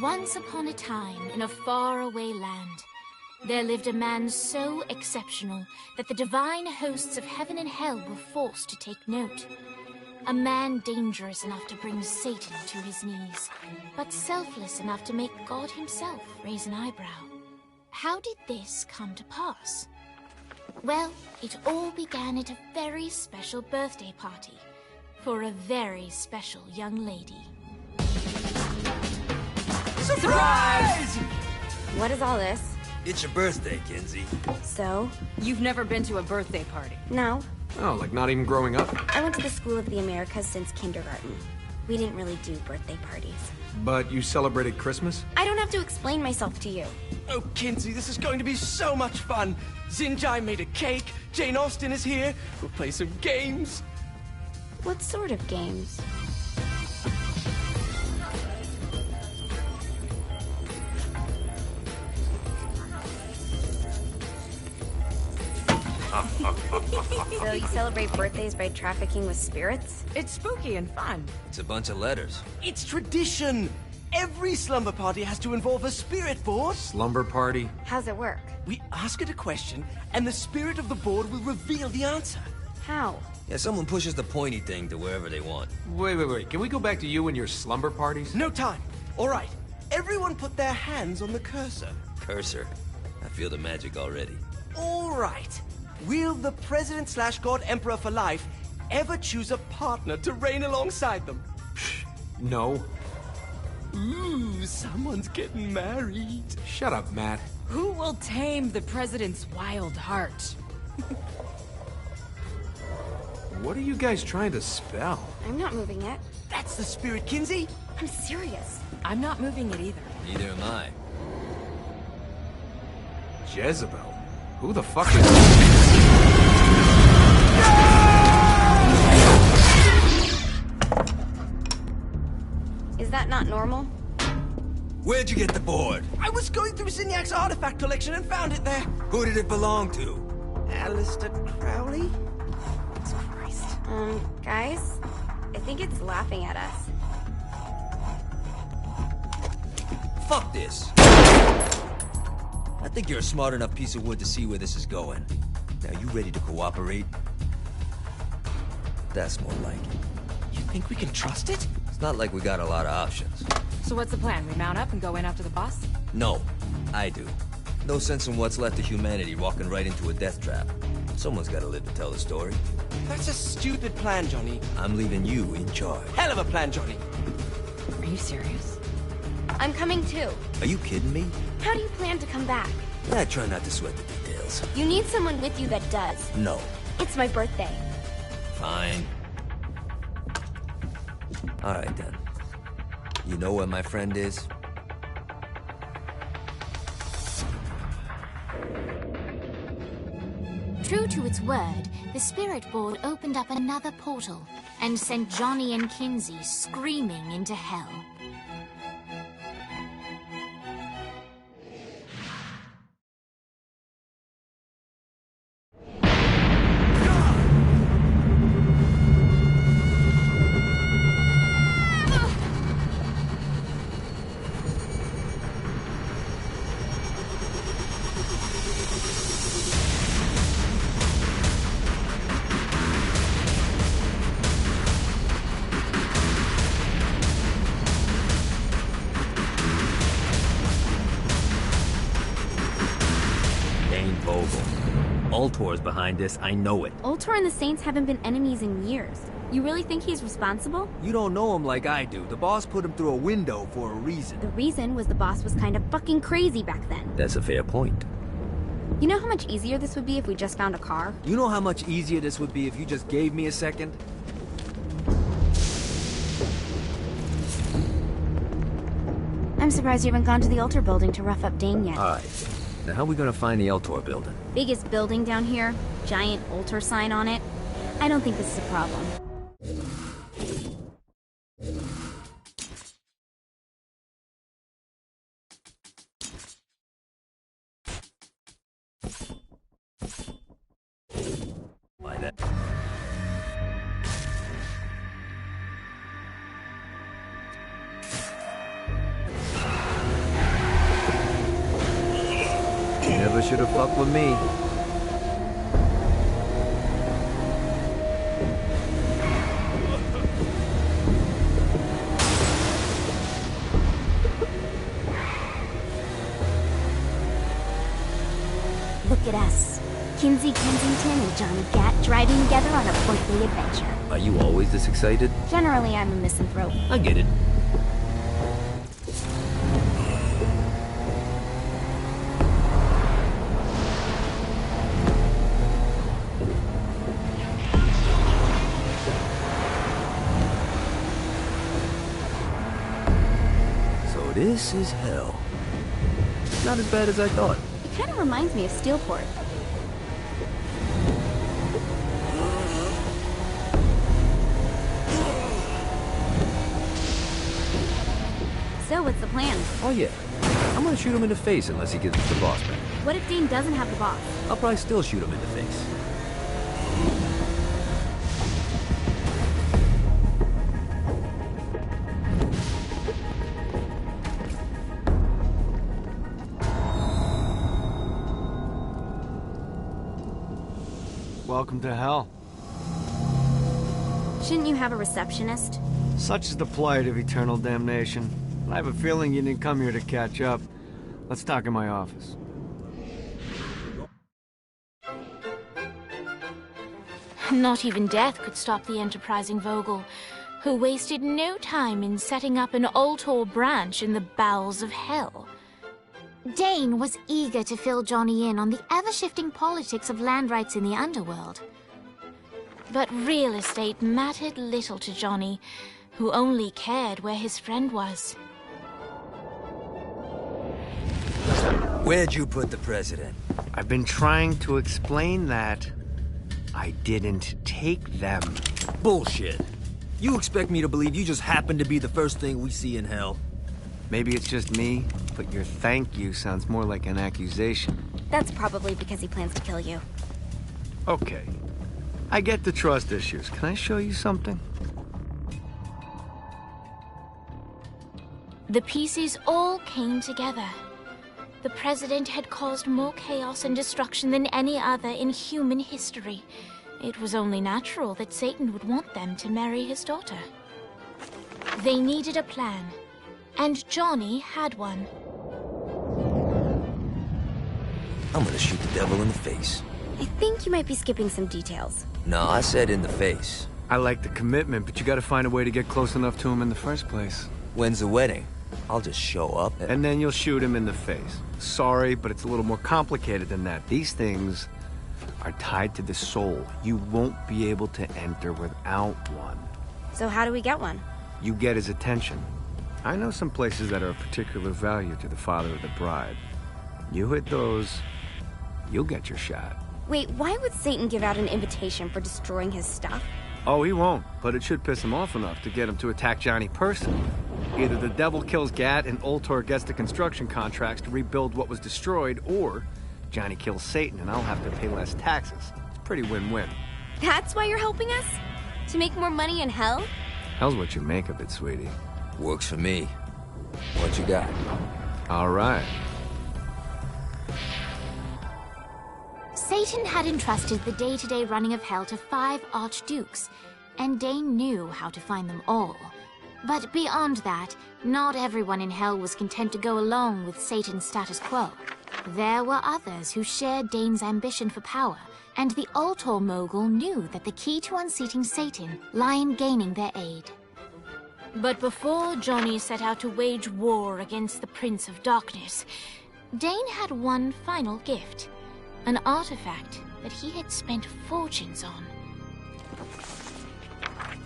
Once upon a time, in a faraway land, there lived a man so exceptional that the divine hosts of heaven and hell were forced to take note. A man dangerous enough to bring Satan to his knees, but selfless enough to make God himself raise an eyebrow. How did this come to pass? Well, it all began at a very special birthday party for a very special young lady. Surprise! What is all this? It's your birthday, Kinsey. So? You've never been to a birthday party? No. Oh, like not even growing up? I went to the School of the Americas since kindergarten. We didn't really do birthday parties. But you celebrated Christmas? I don't have to explain myself to you. Oh, Kinsey, this is going to be so much fun. Xinjai made a cake, Jane Austen is here, we'll play some games. What sort of games? So you celebrate birthdays by trafficking with spirits? It's spooky and fun. It's a bunch of letters. It's tradition. Every slumber party has to involve a spirit board. Slumber party? How's it work? We ask it a question, and the spirit of the board will reveal the answer. How? Yeah, someone pushes the pointy thing to wherever they want. Wait. Can we go back to you and your slumber parties? No time. All right. Everyone put their hands on the cursor. Cursor. I feel the magic already. All right. Will the President/God Emperor for life ever choose a partner to reign alongside them? No. Ooh, someone's getting married. Shut up, Matt. Who will tame the president's wild heart? What are you guys trying to spell? I'm not moving it. That's the spirit, Kinsey. I'm serious. I'm not moving it either. Neither am I. Jezebel? Who the fuck is... Is that not normal? Where'd you get the board? I was going through Zinniak's artifact collection and found it there. Who did it belong to? Alistair Crowley? Christ. Guys? I think it's laughing at us. Fuck this. I think you're a smart enough piece of wood to see where this is going. Now, you ready to cooperate? That's more like it. You think we can trust it? It's not like we got a lot of options. So what's the plan? We mount up and go in after the boss? No, I do. No sense in what's left of humanity walking right into a death trap. Someone's gotta live to tell the story. That's a stupid plan, Johnny. I'm leaving you in charge. Hell of a plan, Johnny. Are you serious? I'm coming too. Are you kidding me? How do you plan to come back? I try not to sweat the details. You need someone with you that does. No. It's my birthday. Fine. Alright then. You know where my friend is? True to its word, the spirit board opened up another portal and sent Johnny and Kinsey screaming into hell. Ultor's behind this, I know it. Ultor and the Saints haven't been enemies in years. You really think he's responsible? You don't know him like I do. The boss put him through a window for a reason. The reason was the boss was kind of fucking crazy back then. That's a fair point. You know how much easier this would be if we just found a car? You know how much easier this would be if you just gave me a second? I'm surprised you haven't gone to the Ultor building to rough up Dane yet. Alright. Now how are we gonna find the Eltor building? Biggest building down here, giant Ultor sign on it. I don't think this is a problem. Why that? Never should have fucked with me. Look at us. Kinsey Kensington and Johnny Gat driving together on a birthday adventure. Are you always this excited? Generally, I'm a misanthrope. I get it. So this is hell. Not as bad as I thought. It kind of reminds me of Steelport. So, what's the plan? Oh yeah. I'm gonna shoot him in the face unless he gives us the boss back. What if Dane doesn't have the boss? I'll probably still shoot him in the face. Welcome to hell. Shouldn't you have a receptionist? Such is the plight of eternal damnation. I have a feeling you didn't come here to catch up. Let's talk in my office. Not even death could stop the enterprising Vogel, who wasted no time in setting up an Ultor branch in the bowels of hell. Dane was eager to fill Johnny in on the ever-shifting politics of land rights in the underworld. But real estate mattered little to Johnny, who only cared where his friend was. Where'd you put the president? I've been trying to explain that. I didn't take them. Bullshit. You expect me to believe you just happened to be the first thing we see in hell? Maybe it's just me, but your thank you sounds more like an accusation. That's probably because he plans to kill you. Okay. I get the trust issues. Can I show you something? The pieces all came together. The president had caused more chaos and destruction than any other in human history. It was only natural that Satan would want them to marry his daughter. They needed a plan, and Johnny had one. I'm gonna shoot the devil in the face. I think you might be skipping some details. No, I said in the face. I like the commitment, but you gotta find a way to get close enough to him in the first place. When's the wedding? I'll just show up And then you'll shoot him in the face. Sorry, but it's a little more complicated than that. These things are tied to the soul. You won't be able to enter without one. So how do we get one? You get his attention. I know some places that are of particular value to the father of the bride. You hit those, you'll get your shot. Wait, why would Satan give out an invitation for destroying his stuff? Oh, he won't, but it should piss him off enough to get him to attack Johnny personally. Either the devil kills Gat and Ultor gets the construction contracts to rebuild what was destroyed, or Johnny kills Satan and I'll have to pay less taxes. It's pretty win-win. That's why you're helping us? To make more money in hell? Hell's what you make of it, sweetie. Works for me. What you got? All right. Satan had entrusted the day-to-day running of hell to 5 archdukes, and Dane knew how to find them all. But beyond that, not everyone in hell was content to go along with Satan's status quo. There were others who shared Dane's ambition for power, and the Ultor mogul knew that the key to unseating Satan lay in gaining their aid. But before Johnny set out to wage war against the Prince of Darkness, Dane had one final gift, an artifact that he had spent fortunes on.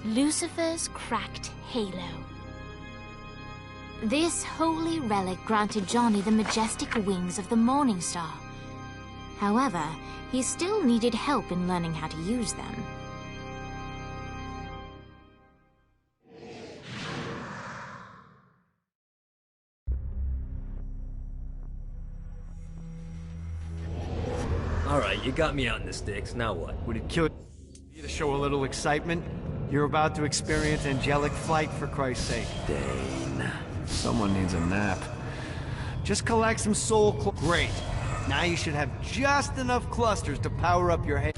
Lucifer's cracked halo. This holy relic granted Johnny the majestic wings of the Morning Star. However, he still needed help in learning how to use them. Alright, you got me out in the sticks, now what? Would it kill you to show a little excitement? You're about to experience angelic flight, for Christ's sake. Dane. Someone needs a nap. Just collect some soul. Great. Now you should have just enough clusters to power up your head.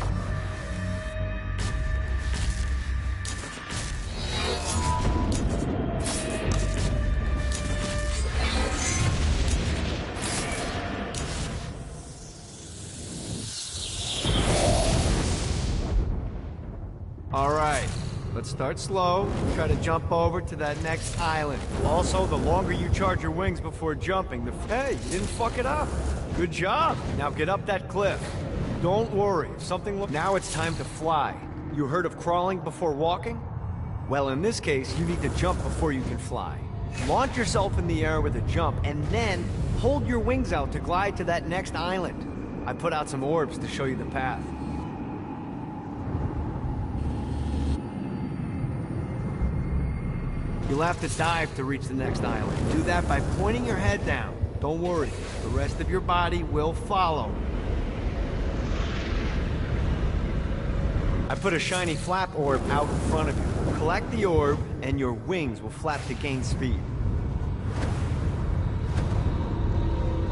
All right, let's start slow. Try to jump over to that next island. Also, the longer you charge your wings before jumping, hey, you didn't fuck it up. Good job. Now get up that cliff. Don't worry, if something now it's time to fly. You heard of crawling before walking? Well, in this case, you need to jump before you can fly. Launch yourself in the air with a jump, and then hold your wings out to glide to that next island. I put out some orbs to show you the path. You'll have to dive to reach the next island. Do that by pointing your head down. Don't worry, the rest of your body will follow. I put a shiny flap orb out in front of you. Collect the orb, and your wings will flap to gain speed.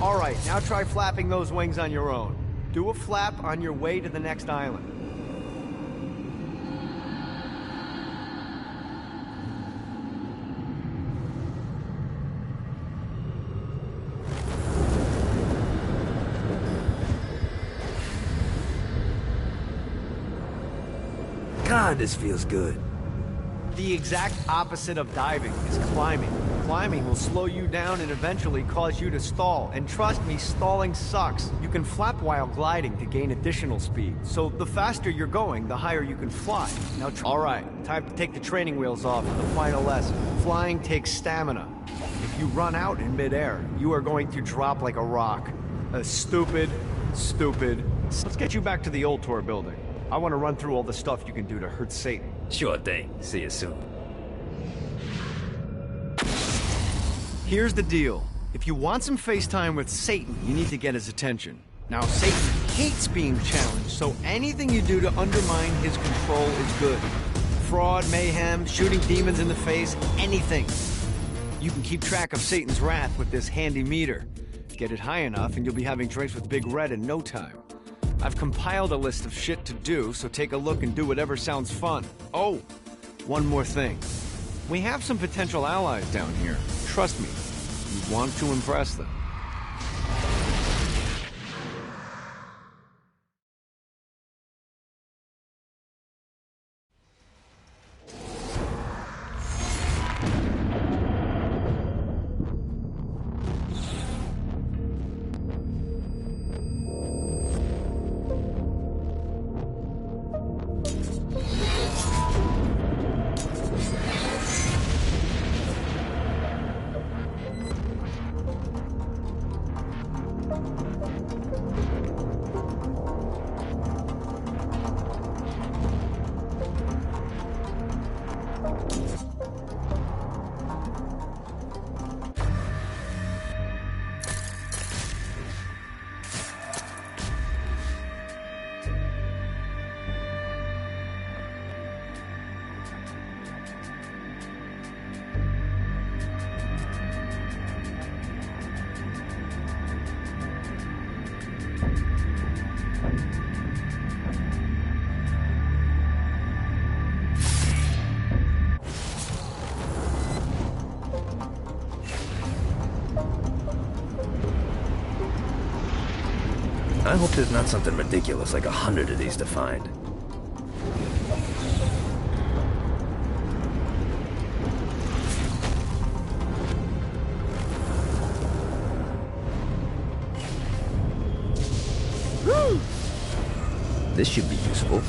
All right, now try flapping those wings on your own. Do a flap on your way to the next island. God, this feels good. The exact opposite of diving is climbing. Climbing will slow you down and eventually cause you to stall. And trust me, stalling sucks. You can flap while gliding to gain additional speed. So the faster you're going, the higher you can fly. Now, all right, time to take the training wheels off for the final lesson. Flying takes stamina. If you run out in midair, you are going to drop like a rock. Stupid. Let's get you back to the old tour building. I want to run through all the stuff you can do to hurt Satan. Sure thing. See you soon. Here's the deal. If you want some FaceTime with Satan, you need to get his attention. Now, Satan hates being challenged, so anything you do to undermine his control is good. Fraud, mayhem, shooting demons in the face, anything. You can keep track of Satan's wrath with this handy meter. Get it high enough and you'll be having drinks with Big Red in no time. I've compiled a list of shit to do, so take a look and do whatever sounds fun. Oh, one more thing. We have some potential allies down here. Trust me, you want to impress them. I hope there's not something ridiculous like 100 of these to find. Woo! This should be useful.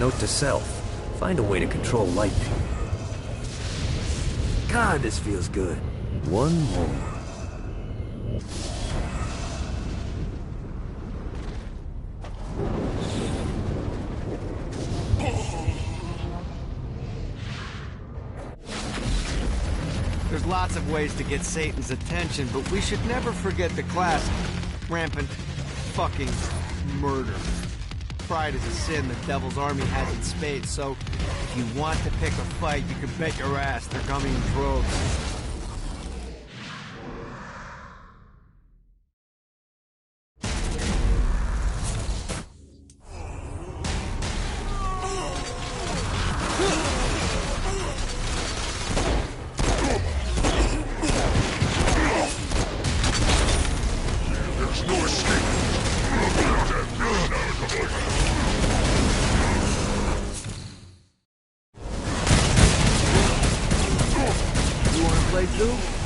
note to self. Find a way to control lightning. God, this feels good. One more. There's lots of ways to get Satan's attention, but we should never forget the classic. Rampant fucking murder. Pride is a sin the Devil's Army has in spades, so if you want to pick a fight, you can bet your ass they're coming in droves. Play too?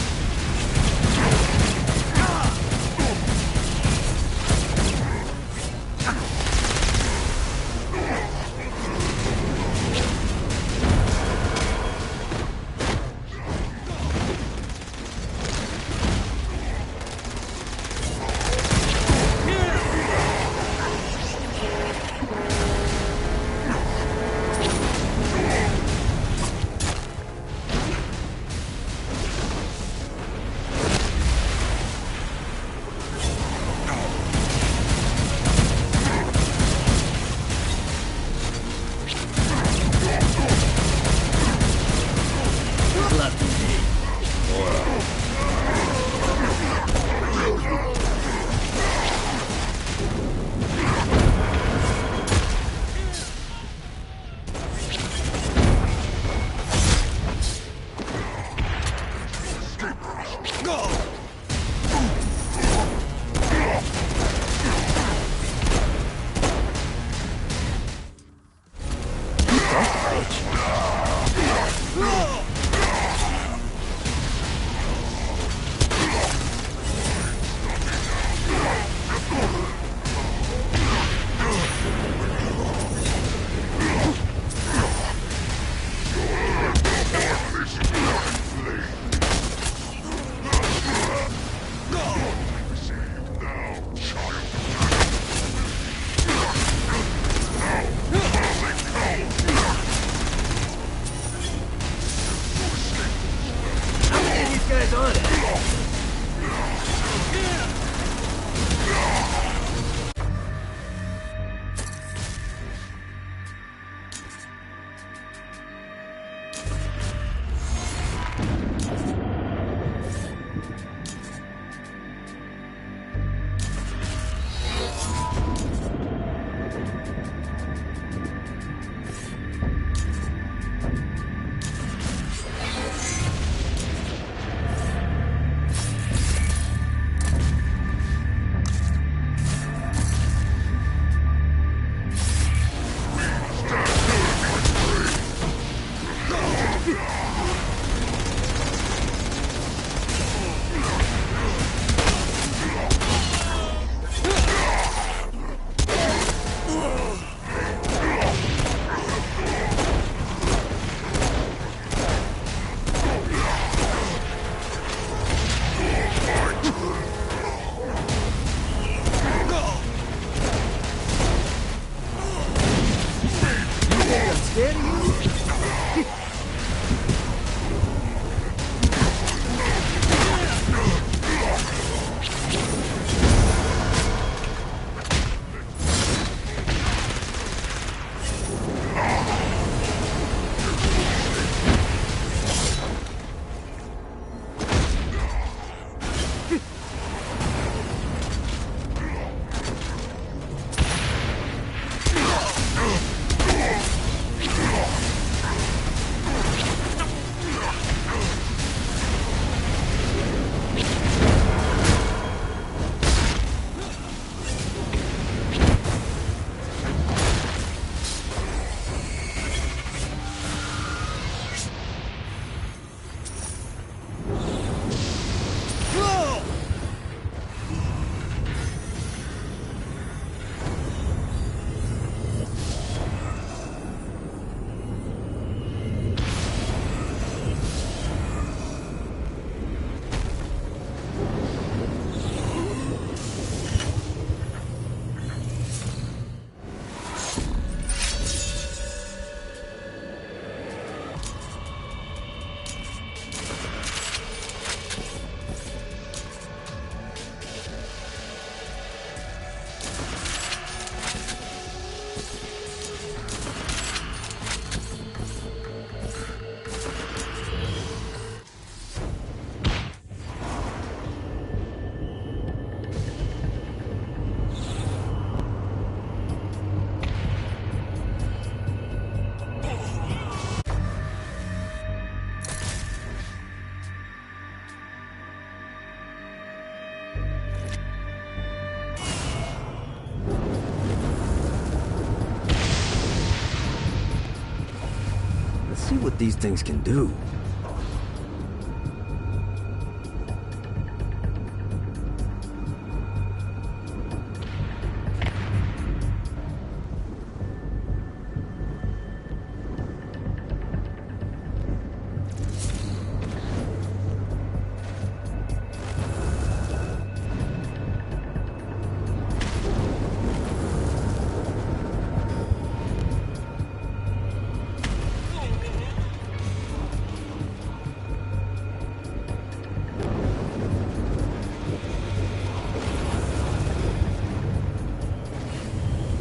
what these things can do.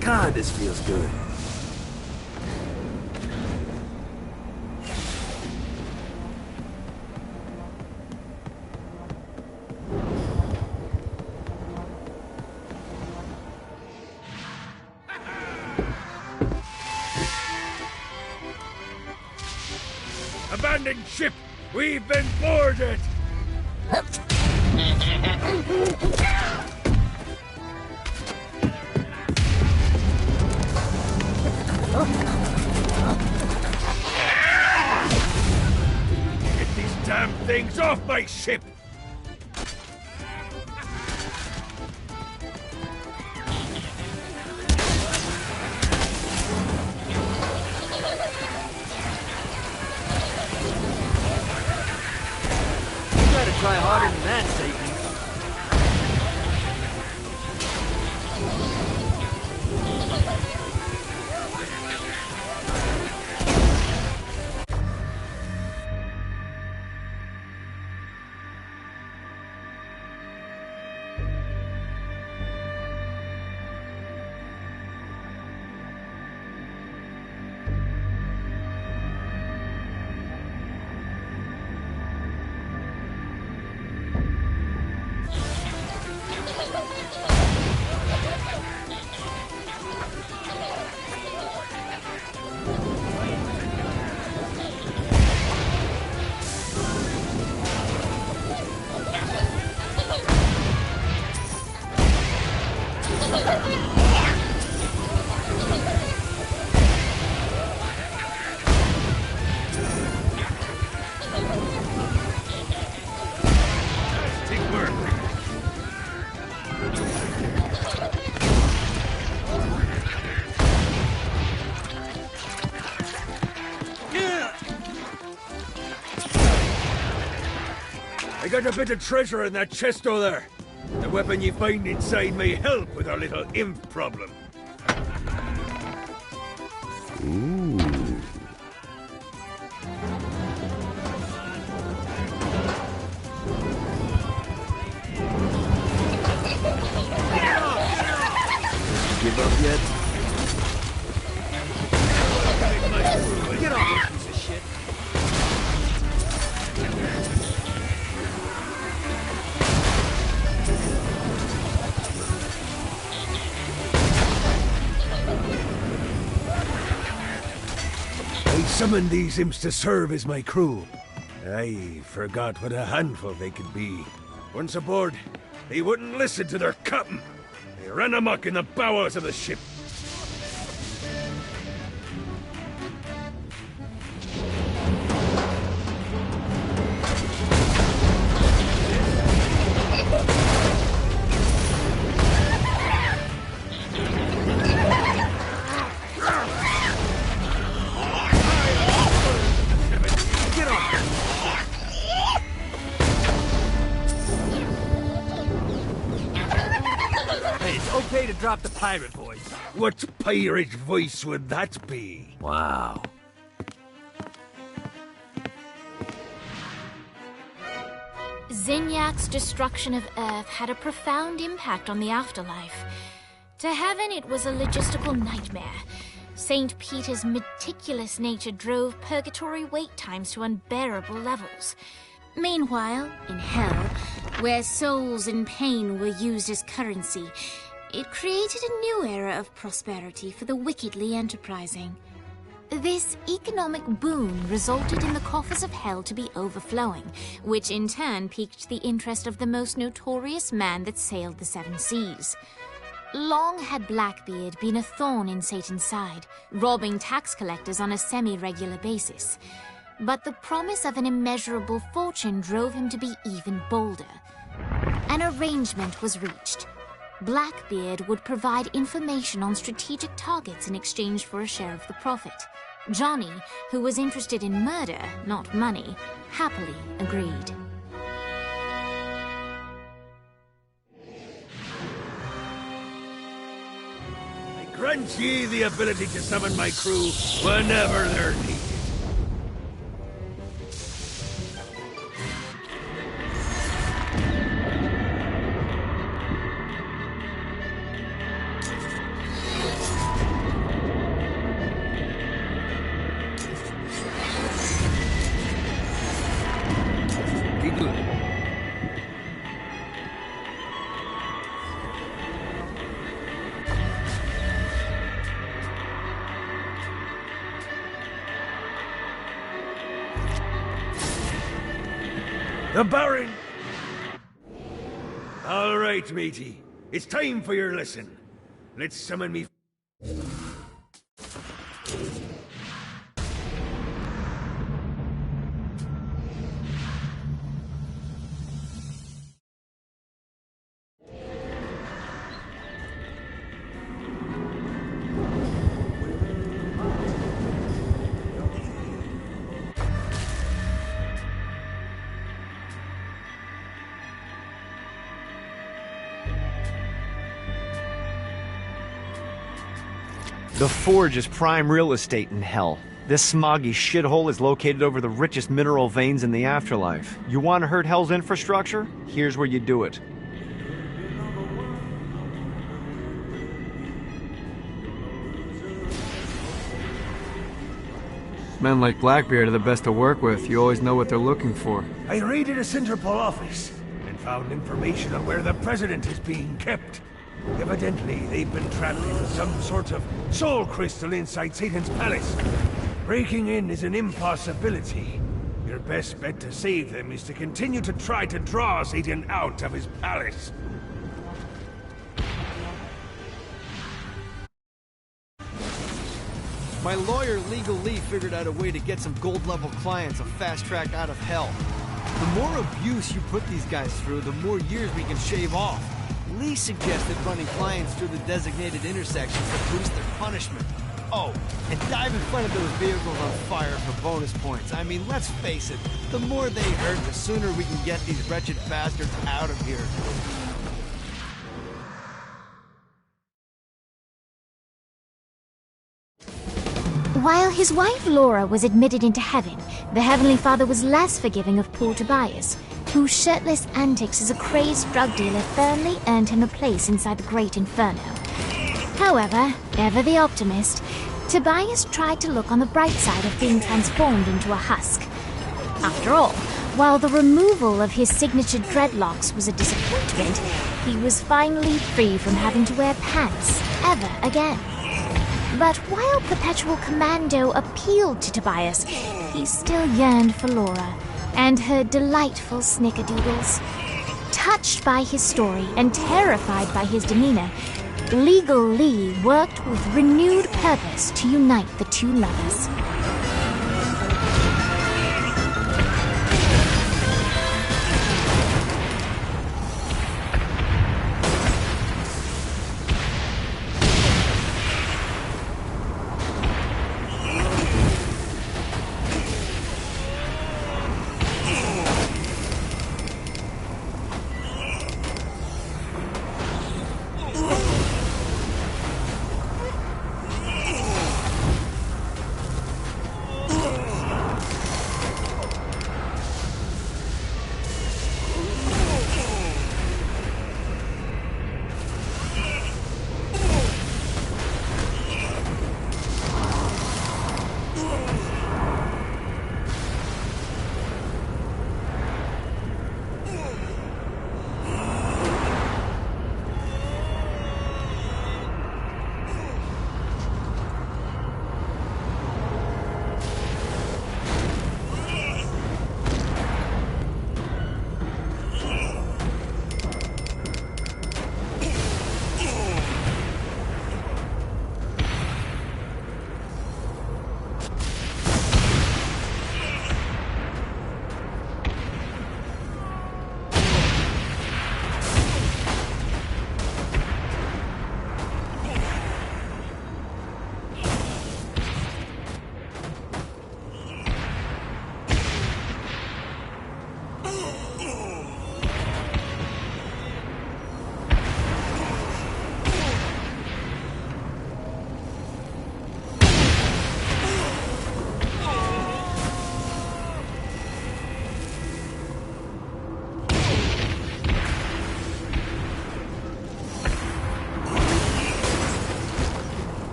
God, this feels good. Abandoned ship! We've been boarded! Get these damn things off my ship! Try harder than that, Satan. I got a bit of treasure in that chest over there. The weapon you find inside may help with our little imp problem. Ooh. Give up yet? Get off, piece of shit. I summoned these imps to serve as my crew. I forgot what a handful they could be. Once aboard, they wouldn't listen to their captain. They ran amok in the bowels of the ship. Okay to drop the pirate voice. What pirate voice would that be? Wow. Zinyak's destruction of Earth had a profound impact on the afterlife. To heaven, it was a logistical nightmare. St. Peter's meticulous nature drove purgatory wait times to unbearable levels. Meanwhile, in hell, where souls in pain were used as currency, it created a new era of prosperity for the wickedly enterprising. This economic boom resulted in the coffers of hell to be overflowing, which in turn piqued the interest of the most notorious man that sailed the seven seas. Long had Blackbeard been a thorn in Satan's side, robbing tax collectors on a semi-regular basis. But the promise of an immeasurable fortune drove him to be even bolder. An arrangement was reached. Blackbeard would provide information on strategic targets in exchange for a share of the profit. Johnny, who was interested in murder, not money, happily agreed. I grant ye the ability to summon my crew whenever they're needed. The Baron! All right, matey. It's time for your lesson. Let's summon me... The Forge is prime real estate in hell. This smoggy shithole is located over the richest mineral veins in the afterlife. You want to hurt Hell's infrastructure? Here's where you do it. Men like Blackbeard are the best to work with. You always know what they're looking for. I raided a Centerpol office and found information on where the President is being kept. Evidently, they've been trapped in some sort of soul crystal inside Satan's palace. Breaking in is an impossibility. Your best bet to save them is to continue to try to draw Satan out of his palace. My lawyer, Legal Lee, figured out a way to get some gold-level clients a fast track out of hell. The more abuse you put these guys through, the more years we can shave off. Lee suggested running clients through the designated intersections to boost their punishment. Oh, and dive in front of those vehicles on fire for bonus points. I mean, let's face it, the more they hurt, the sooner we can get these wretched bastards out of here. While his wife Laura was admitted into heaven, the Heavenly Father was less forgiving of poor Tobias, whose shirtless antics as a crazed drug dealer firmly earned him a place inside the Great Inferno. However, ever the optimist, Tobias tried to look on the bright side of being transformed into a husk. After all, while the removal of his signature dreadlocks was a disappointment, he was finally free from having to wear pants ever again. But while Perpetual Commando appealed to Tobias, he still yearned for Laura and her delightful snickerdoodles. Touched by his story and terrified by his demeanor, Legal Lee worked with renewed purpose to unite the two lovers.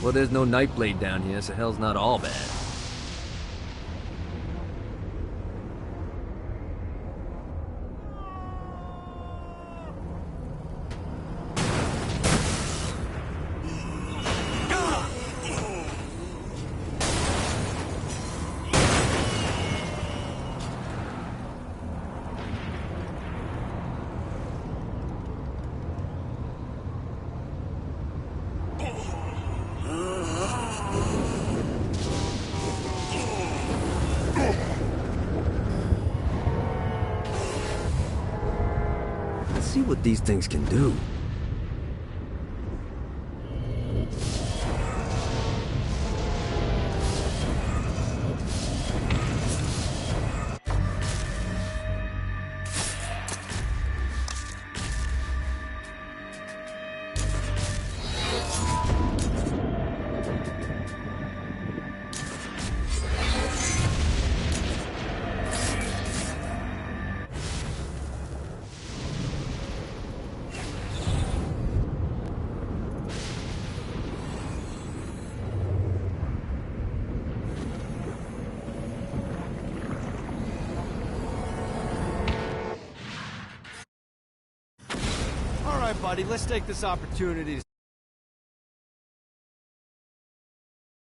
Well, there's no Nightblade down here, so hell's not all bad. Let's see what these things can do. All right, buddy, let's take this opportunity to